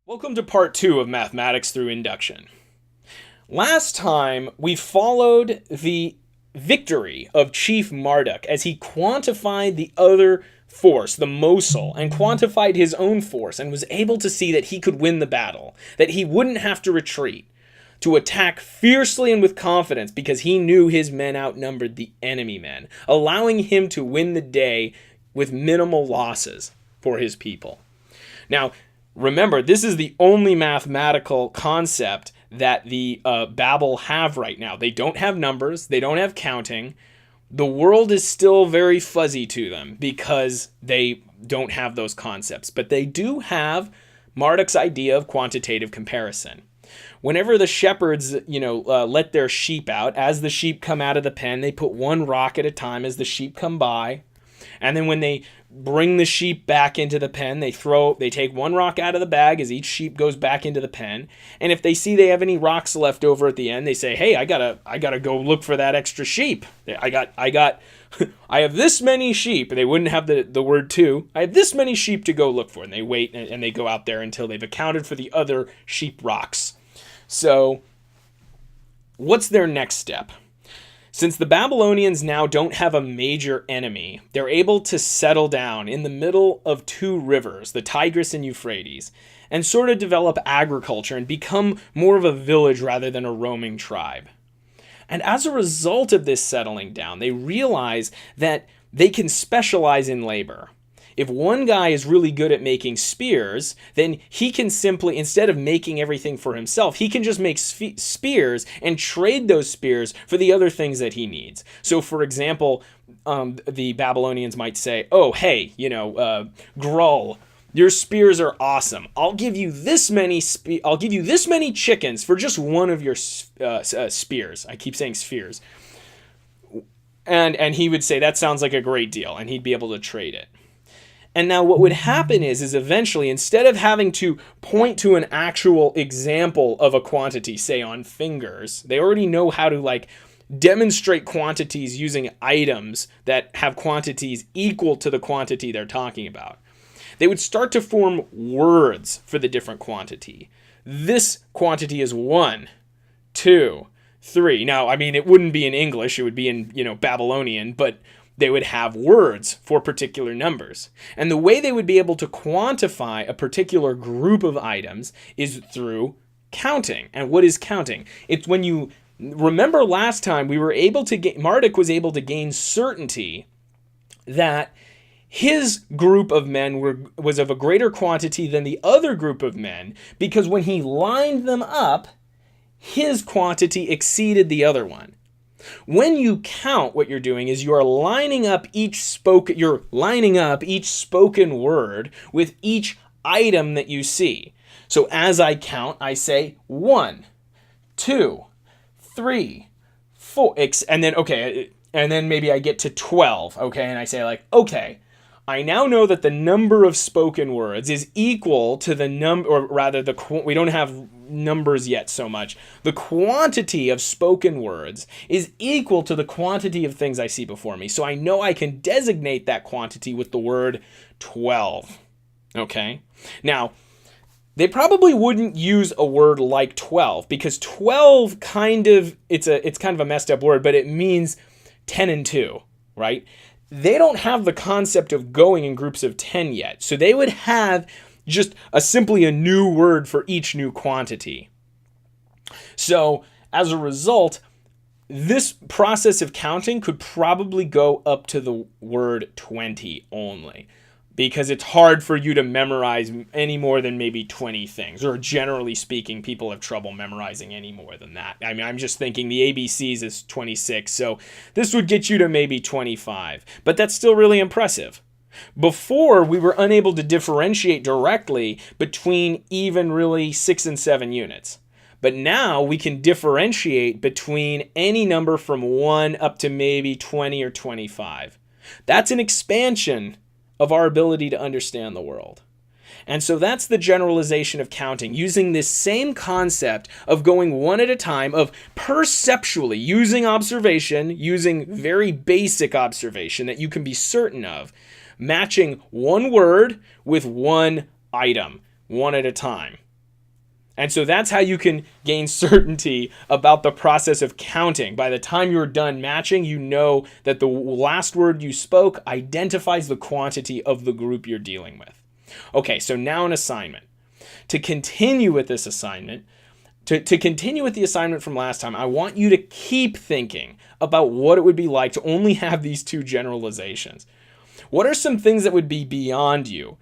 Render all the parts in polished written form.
Welcome to part 2 of Mathematics through Induction. Last time, we followed the victory of Chief Marduk as he quantified the other force, the Mosul, and quantified his own force and was able to see that he could win the battle, that he wouldn't have to retreat, to attack fiercely and with confidence because he knew his men outnumbered the enemy men, allowing him to win the day with minimal losses for his people. Now, remember, this is the only mathematical concept that the Babel have right now. They don't have numbers. They don't have counting. The world is still very fuzzy to them because they don't have those concepts. But they do have Marduk's idea of quantitative comparison. Whenever the shepherds, let their sheep out, as the sheep come out of the pen, they put one rock at a time as the sheep come by. And then when they bring the sheep back into the pen, they take one rock out of the bag as each sheep goes back into the pen. And if they see they have any rocks left over at the end, they say, "Hey, I gotta go look for that extra sheep. I have this many sheep." And they wouldn't have the word two. I have this many sheep to go look for. And they wait and they go out there until they've accounted for the other sheep rocks. So what's their next step? Since the Babylonians now don't have a major enemy, they're able to settle down in the middle of two rivers, the Tigris and Euphrates, and sort of develop agriculture and become more of a village rather than a roaming tribe. And as a result of this settling down, they realize that they can specialize in labor. If one guy is really good at making spears, then he can simply, instead of making everything for himself, he can just make spears and trade those spears for the other things that he needs. So, for example, the Babylonians might say, "Oh, hey, Grull, your spears are awesome. I'll give you this many chickens for just one of your spears." I keep saying spheres. And he would say, "That sounds like a great deal," and he'd be able to trade it. And now what would happen is eventually, instead of having to point to an actual example of a quantity, say on fingers, they already know how to demonstrate quantities using items that have quantities equal to the quantity they're talking about. They would start to form words for the different quantity. This quantity is 1, 2, 3. Now, it wouldn't be in English, it would be in, Babylonian, but they would have words for particular numbers. And the way they would be able to quantify a particular group of items is through counting. And what is counting? It's when you remember last time Marduk was able to gain certainty that his group of men was of a greater quantity than the other group of men, because when he lined them up, his quantity exceeded the other one. When you count, what you're doing is you're lining up each spoken word with each item that you see. So as I count, I say 1, 2, 3, 4, and then maybe I get to 12, okay, and I say okay, I now know that the number of spoken words is equal to the number, or rather, we don't have numbers yet so much. The quantity of spoken words is equal to the quantity of things I see before me. So I know I can designate that quantity with the word 12. Okay? Now, they probably wouldn't use a word like 12 because 12 it's kind of a messed up word, but it means 10 and 2, right? They don't have the concept of going in groups of 10 yet. So they would have just simply a new word for each new quantity. So as a result, this process of counting could probably go up to the word 20 only, because it's hard for you to memorize any more than maybe 20 things. Or generally speaking, people have trouble memorizing any more than that. I'm just thinking the ABCs is 26, so this would get you to maybe 25. But that's still really impressive. Before, we were unable to differentiate directly between even really 6 and 7 units. But now we can differentiate between any number from 1 up to maybe 20 or 25. That's an expansion of our ability to understand the world. And so that's the generalization of counting, using this same concept of going one at a time, of perceptually using observation, using very basic observation that you can be certain of, matching one word with one item, one at a time. And so that's how you can gain certainty about the process of counting. By the time you're done matching, you know that the last word you spoke identifies the quantity of the group you're dealing with. Okay, so now an assignment. To continue with this assignment, to continue with the assignment from last time, I want you to keep thinking about what it would be like to only have these two generalizations. What are some things that would be beyond you?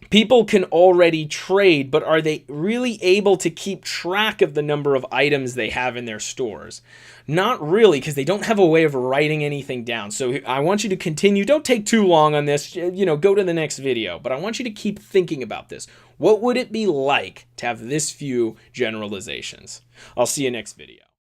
People can already trade, but are they really able to keep track of the number of items they have in their stores? Not really, because they don't have a way of writing anything down. So I want you to continue. Don't take too long on this. Go to the next video. But I want you to keep thinking about this. What would it be like to have this few generalizations? I'll see you next video.